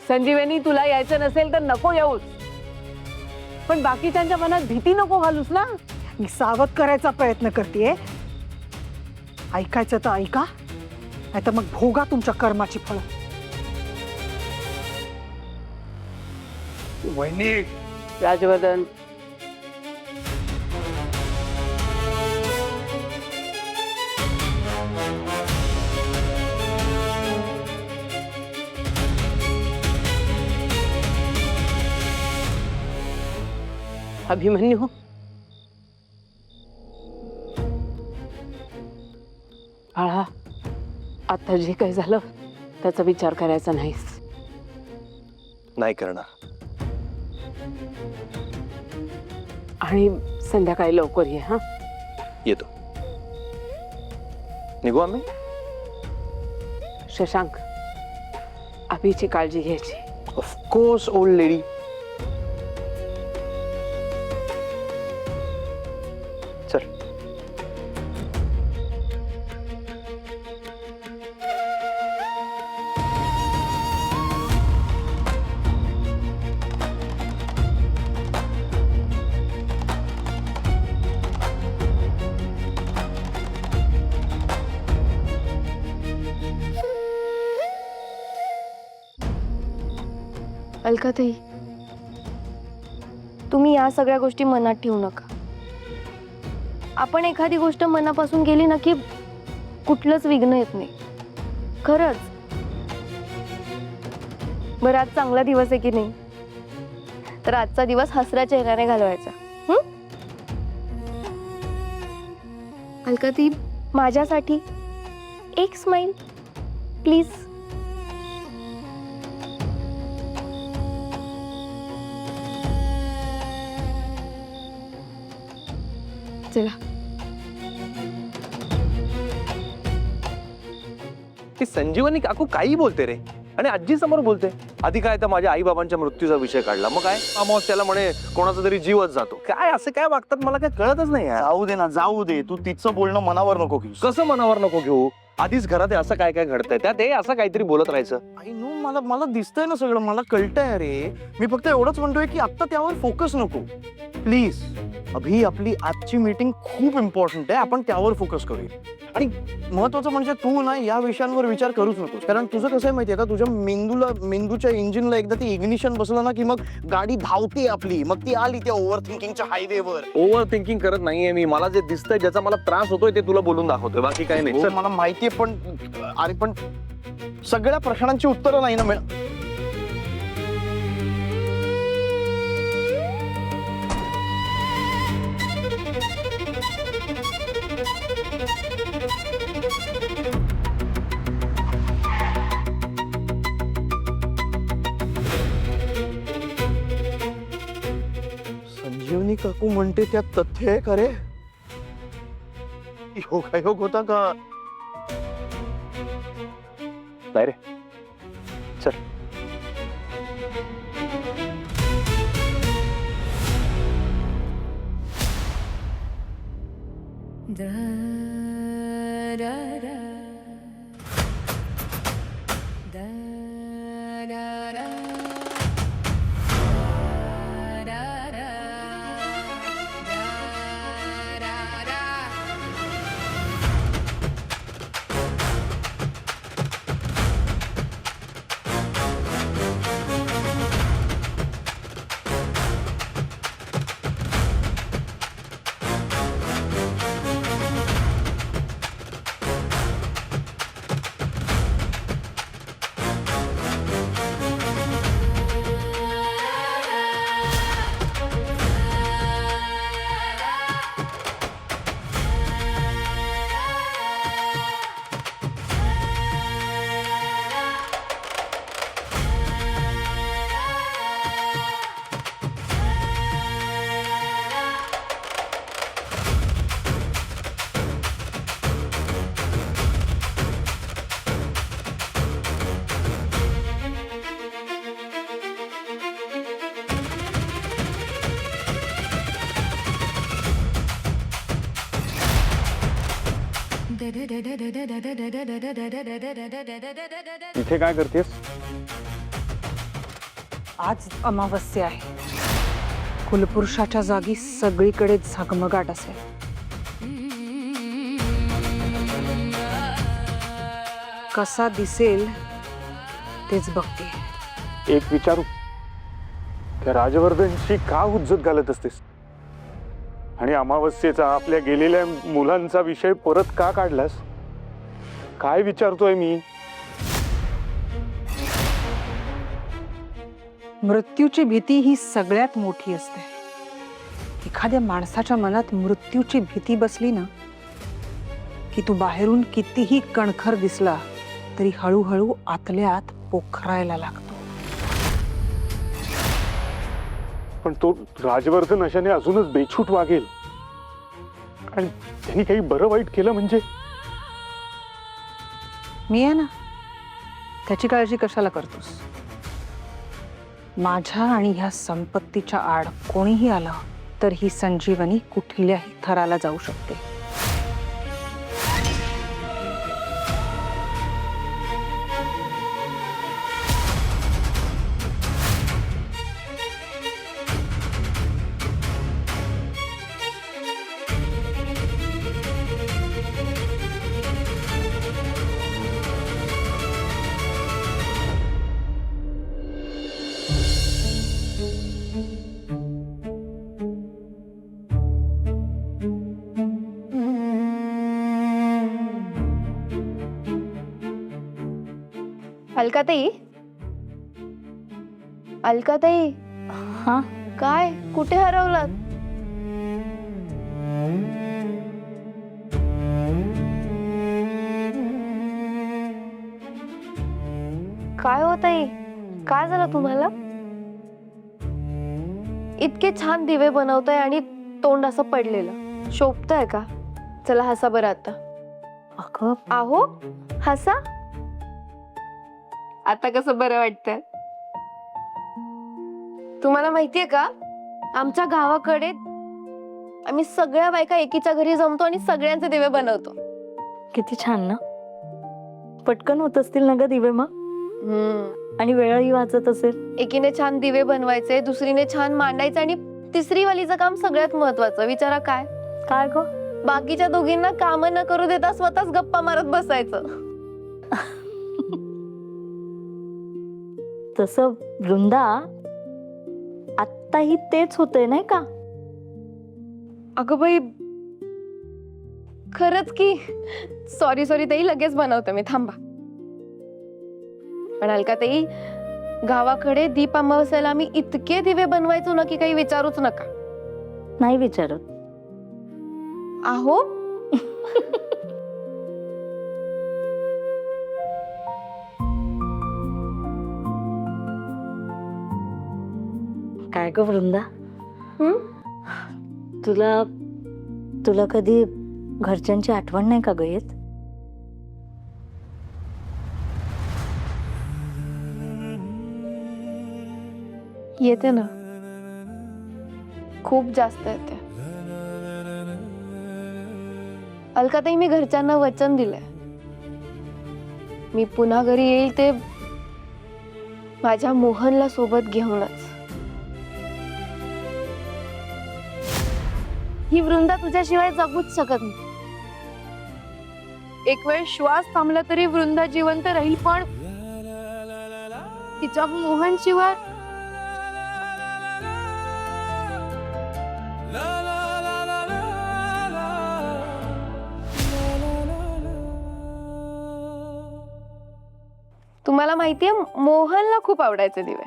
संजीवनी, तुला यायचं नसेल तर नको येऊस, पण बाकीच्यांच्या मनात भीती नको घालूस ना. मी सावध करायचा प्रयत्न करतेय. ऐकायचं तर ऐका, नाही तर मग भोगा तुमच्या कर्माची फळं. वहिनी, राजवर्धन, अभिमन्यू, बाळा, आता जे काही झालं त्याचा विचार करायचा नाहीस. नाही करणार. आणि संध्याकाळी लवकर ये. हा, येतो. निघू आम्ही? शशांक, अभिची काळजी घ्यायची. Of course old lady. चल. अलकाताई, तुम्ही या सगळ्या गोष्टी मनात ठेवू नका. आपण एखादी गोष्ट मनापासून केली ना की कुठलंच विघ्न येत नाही. खरंच. बरं, आज चांगला दिवस आहे की नाही, तर आजचा दिवस हसऱ्या चेहऱ्याने घालवायचा. अलकाताई, माझ्यासाठी एक स्माइल प्लीज. चला. ती संजीवनी काकू काही बोलते रे, आणि आजी समोर बोलते. आधी काय तर माझ्या आई बाबांच्या मृत्यूचा विषय काढला, मग काय अमावस्याला म्हणे कोणाचा तरी जीवच जातो. काय असं काय वागतात मला काय कळतच नाही यार. जाऊ दे ना, जाऊ दे. तू तिचं बोलणं मनावर नको घेऊस. कसं मनावर नको घेऊ? आधीच घरात असं काय काय घडतंय, त्यात हे असं काहीतरी बोलत राहायचं. आई नो, मला दिसतंय ना सगळं, मला कळतंय रे. मी फक्त एवढंच म्हणतोय की आता त्यावर फोकस नको प्लीज. अभि, आपली आजची मीटिंग खूप इम्पॉर्टंट आहे, आपण त्यावर फोकस करूया. आणि महत्वाचं म्हणजे तू ना या विषयांवर विचार करूच नकोस, कारण तुझं कसं आहे माहितीये का, तुझ्या मेंदूच्या इंजिनला एकदा ती इग्निशन बसलं ना की मग गाडी धावते आपली. मग ती आली त्या ओव्हर थिंकिंगच्या हायवेवर. ओव्हर थिंकिंग करत नाहीये मी. मला जे दिसतंय, ज्याचा मला त्रास होतोय ते तुला बोलून दाखवतोय, बाकी काही नाही. हो, मला माहितीये, पण अरे पण सगळ्या प्रश्नांची उत्तरं नाही ना मिळत. संजीवनी काकू म्हणते त्यात तथ्य आहे का रे? योग होता का? नाही रे. चल. इथे काय करतेस? आज अमावस्या आहे. कुलपुरुषाच्या जागी सगळीकडे झगमगाट असेल. कसा दिसेल तेच बघते. एक विचारू, त्या राजवर्धनशी का हुज्जत घालत असतेस? आणि अमावस्येचा आपल्या गेलेल्या मुलांचा विषय परत का काढलास? काय विचारतोय मी? मृत्यूची भीती ही सगळ्यात मोठी असते. एखाद्या माणसाच्या मनात मृत्यूची भीती बसली ना की तू बाहेरून कितीही कणखर दिसला तरी हळूहळू आतल्या आत पोखरायला लागतो. पण तो राजवर्धन अशाने अजूनच बेछूट वागेल आणि त्यांनी काही बरं वाईट केलं म्हणजे? मी आहे ना, त्याची काळजी कशाला करतोस? माझ्या आणि ह्या संपत्तीच्या आड कोणीही आलं तर ही संजीवनी कुठल्याही थराला जाऊ शकते. अलकाताई, अलकाताई, हा, काय कुठे हरवलात? काय होत आहे? काय झालं तुम्हाला? इतके छान दिवे बनवताय आणि तोंड असं पडलेलं शोभतंय का? चला हसा बरं आता. अगं आहो, हसा. आता कसं बरं वाटतंय? तुम्हाला माहितीये का, आमच्या गावाकडे आम्ही सगळ्या बायका एकीच्या घरी जमतो आणि सगळ्यांचे दिवे बनवतो. किती छान ना. पटकन होत असतील ना ग दिवे मग, आणि वेळही वाचत असेल. एकीने छान दिवे बनवायचे, दुसरीने छान मांडायचे आणि तिसरी वालीचं काम सगळ्यात महत्वाचं. विचारा काय? काय ग? बाकीच्या दोघींना काम न करू देता स्वतःच गप्पा मारत बसायचं. तसं वृंदा, आत्ताही तेच होतंय नाही का? अगं बाई, खरंच की. सॉरी सॉरी ताई, लगेच बनवते मी, थांबा. पण अलकाताई, गावाकडे दीप अमावस्याला आम्ही इतके दिवे बनवायचो ना की काही विचारूच नका. नाही विचारत. आहो, काय ग वृंदा, हम्म? तुला तुला कधी घरच्यांची आठवण नाही का ग येत? येते ना, खूप जास्त येते. अलकाताई, मी घरच्यांना वचन दिलंय, मी पुन्हा घरी येईल ते माझ्या मोहनला सोबत घेऊनच. ही वृंदा तुझ्याशिवाय जगूच शकत नाही. एक वेळ श्वास थांबला तरी वृंदा जिवंत राहील, पण तिच्या मोहन शिवाय तुम्हाला माहितीये, मोहनला खूप आवडायचे दिवे,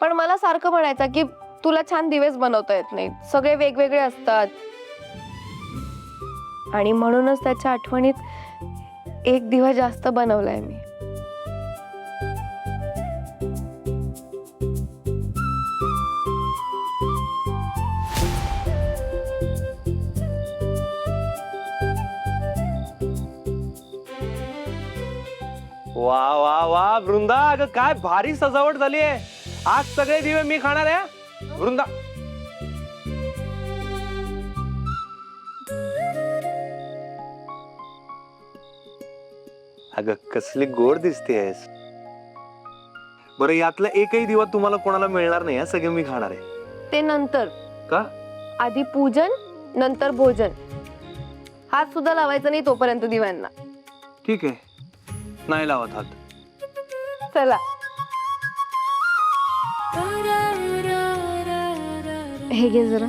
पण मला सारखं म्हणायचं की तुला छान दिवेच बनवता येत नाहीत, सगळे वेगवेगळे असतात. आणि म्हणूनच त्याच्या आठवणीत एक दिवा जास्त बनवलाय मी. वा वा वा वृंदा, अगं काय भारी सजावट झाली आहे. आज सगळे दिवे मी खाणार आहे वृंदा. अगं कसली गोड दिसतेस. बरं, यातला एकही दिवा तुम्हाला कोणाला मिळणार नाही, सगळे मी खाणार आहे. ते नंतर. का? आधी पूजन नंतर भोजन. हात सुद्धा लावायचा नाही तोपर्यंत दिव्यांना. ठीक आहे, नाही लावत हात. चला. हे घे जरा.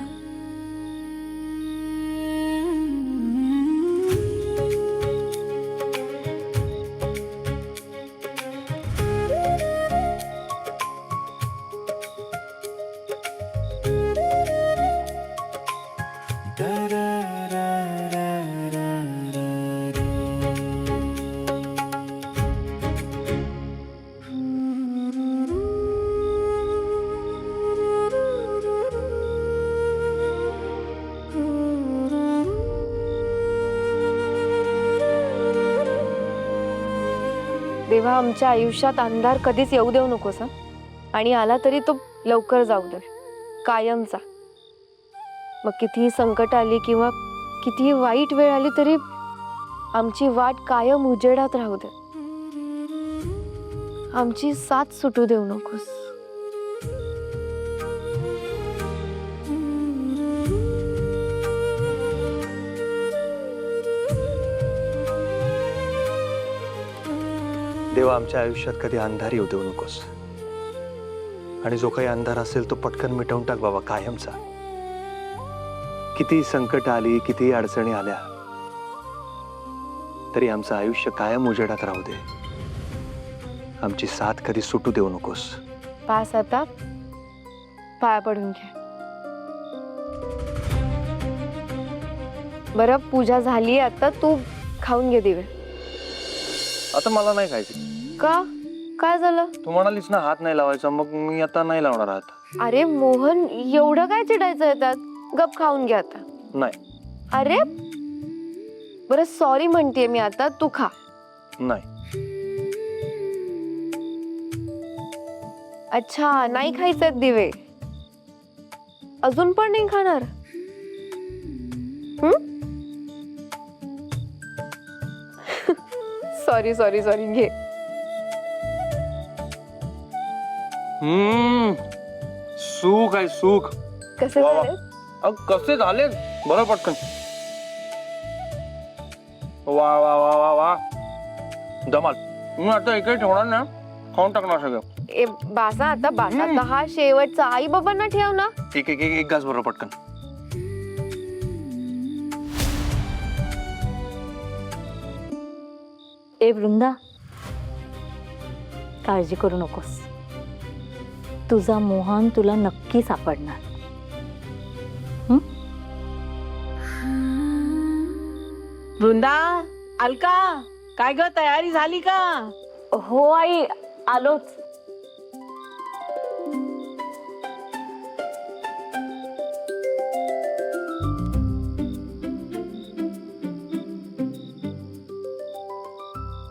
देवा, आमच्या आयुष्यात अंधार कधीच येऊ देऊ नकोस हं. आणि आला तरी तो लवकर जाऊ दे, कायमचा. मग कितीही संकट आली किंवा कितीही वाईट वेळ आली तरी आमची वाट कायम उजेडात राहू दे. आमची साथ सुटू देऊ नकोस. देवा, आमच्या आयुष्यात कधी अंधार येऊ देऊ नकोस. आणि जो काही अंधार असेल तो पटकन मिटवून टाक बाबा, कायमचा. किती संकट आली, किती अडचणी आल्या तरी आमचं आयुष्य कायम उजेडात राहू दे. आमची साथ कधी सुटू देऊ नकोस. पास आता पाया पडून घे. बरं, पूजा झाली, आता तू खाऊन घे दिवे. आता मला नाही खायचं. का? काय झालं? तू म्हणालीस ना हात नाही लावायचा, मग मी आता नाही लावणार हात. अरे मोहन, एवढं काय चिडायचं येतात? गप खाऊन घे आता. नाही. अरे बरं, सॉरी म्हणतेय मी आता, तू खा. नाही. अच्छा, नाही खायचे दिवे? अजून पण नाही खाणार? सॉरी सॉरी सॉरी, घे. सुख आहे, सुख. कसे वा वा. झाले? कसे झाले? बरं, पटकन. वा वा वा वा वा, धमाल. मी आता एकही ठेवणार ना, खाऊन टाकणार सगळं. ए बासा, आता बासा, आता हा शेवटचा. आई बाबांना ठेव ना. एक एक एक घास बरं, पटकन. ए वृंदा, काळजी करू नकोस. तुझा मोहन तुला नक्की सापडणार. वृंदा, अलका, काय ग, तयारी झाली का? हो आई, आलोच.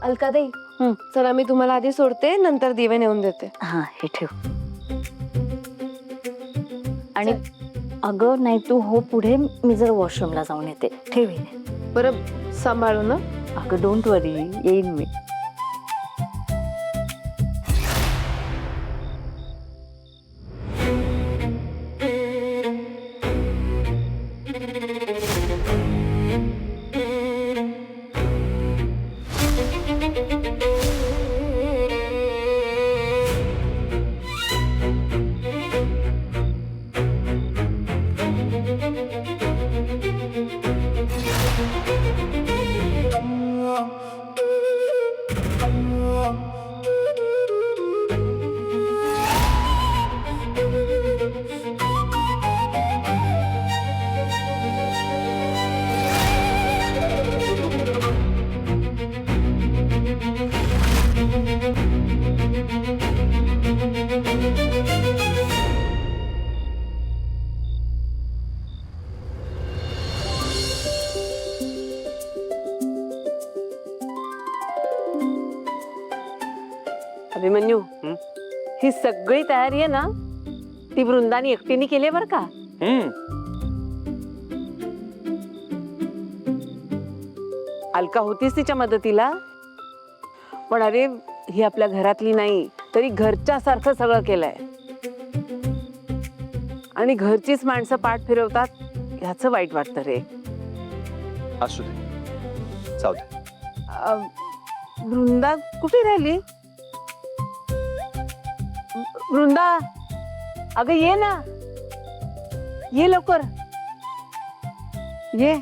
अलकाताई, चला मी तुम्हाला आधी सोडते, नंतर दिवे नेऊन देते. हा, हे ठेव. आणि अगं नाही, तू हो पुढे, मी जर वॉशरूमला जाऊन येते. ठेव हे. बरं, सांभाळू ना. अगं डोंट वरी, येईन मी. अभिमन्यू, ही सगळी तयारी आहे ना, ती वृंदानी एकटीने केली बर का. अलका होतीच तिच्या मदतीला, पण अरे ही आपल्या घरातली नाही, तरी घरच्या सारखं सगळं केलंय. आणि घरचीच माणसं पाठ फिरवतात ह्याचं वाईट वाटतं रे. असू दे, जाऊ दे. वृंदा कुठे राहिली? वृंदा, अगं ये ना, ये लवकर ये.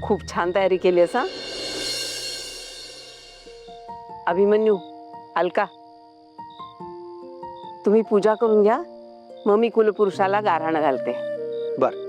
खूप छान तयारी केली असा. अभिमन्यू, अलका, तुम्ही पूजा करून घ्या, मग मी कुलपुरुषाला गाऱ्हाण घालते. बर.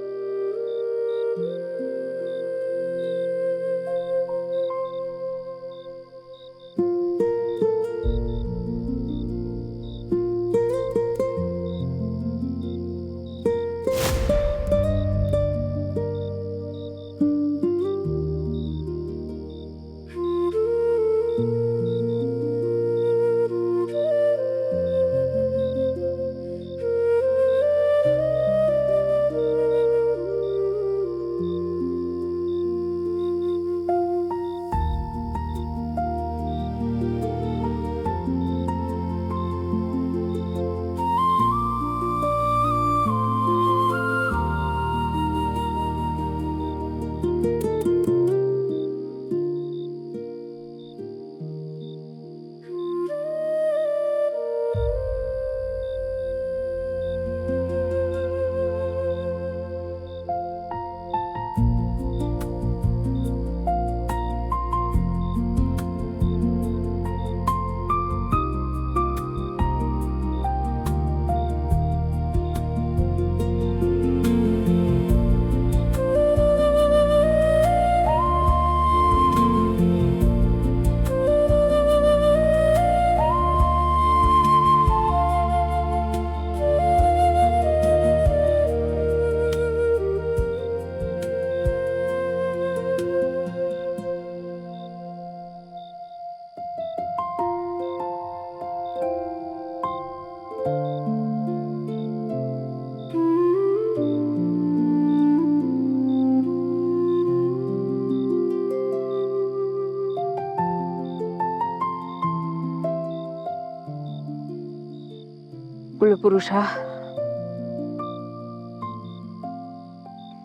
कुलपुरुषा,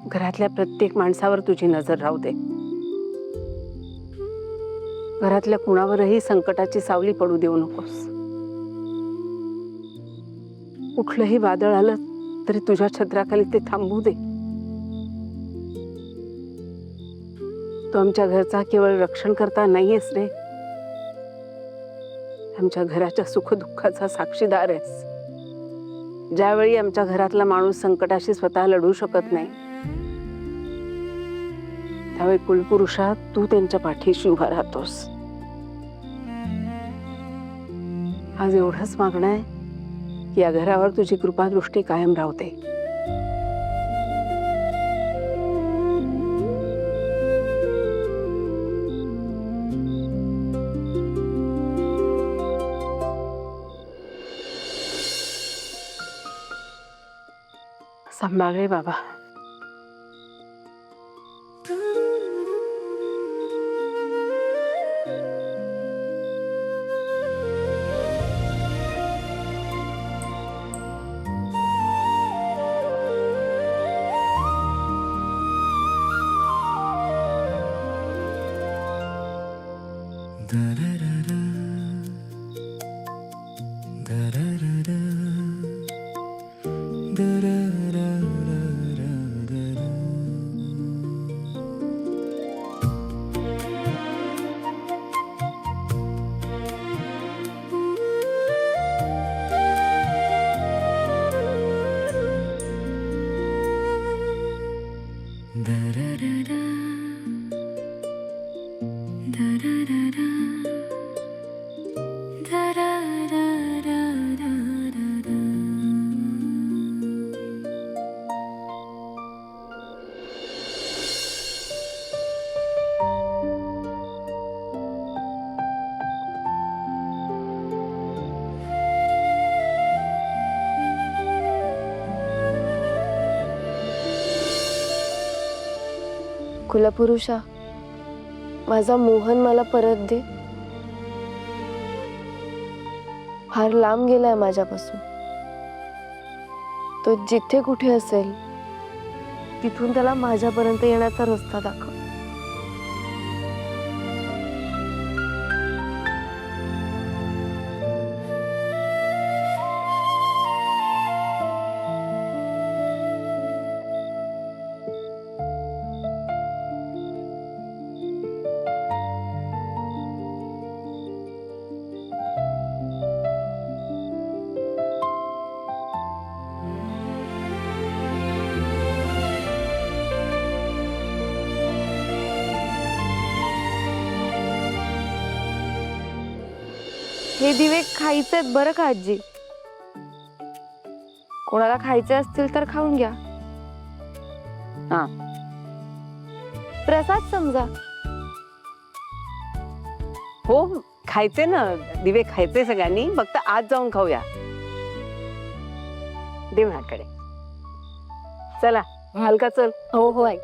घरातल्या प्रत्येक माणसावर तुझी नजर राहू दे. घरातल्या कुणावरही संकटाची सावली पडू देऊ नकोस. कुठलंही वादळ आलं तरी तुझ्या छत्राखाली ते थांबू दे. तू आमच्या घरचा केवळ रक्षण करता नाहीयेस रे, आमच्या घराच्या सुखदुःखाचा साक्षीदार आहेस. ज्यावेळी आमच्या घरातला माणूस संकटाशी स्वतः लढू शकत नाही, त्यावेळी कुलपुरुषा तू त्यांच्या पाठीशी उभा राहतोस. आज एवढंच मागणं आहे की या घरावर तुझी कृपादृष्टी कायम राहते. सांभाळ रे बाबा. कुलपुरुषा, माझा मोहन मला परत दे. फार लांब गेलाय माझ्यापासून. तो जिथे कुठे असेल तिथून त्याला माझ्यापर्यंत येण्याचा रस्ता दाखव. हे दिवे खायचेत बरं का आजी. कोणाला खायचे असतील तर खाऊन घ्या. हा. प्रसाद समजा. हो खायचे ना दिवे, खायचे सगळ्यांनी, फक्त आज जाऊन खाऊया. दे माझ्याकडे. चला हलका चल. हो हो आई.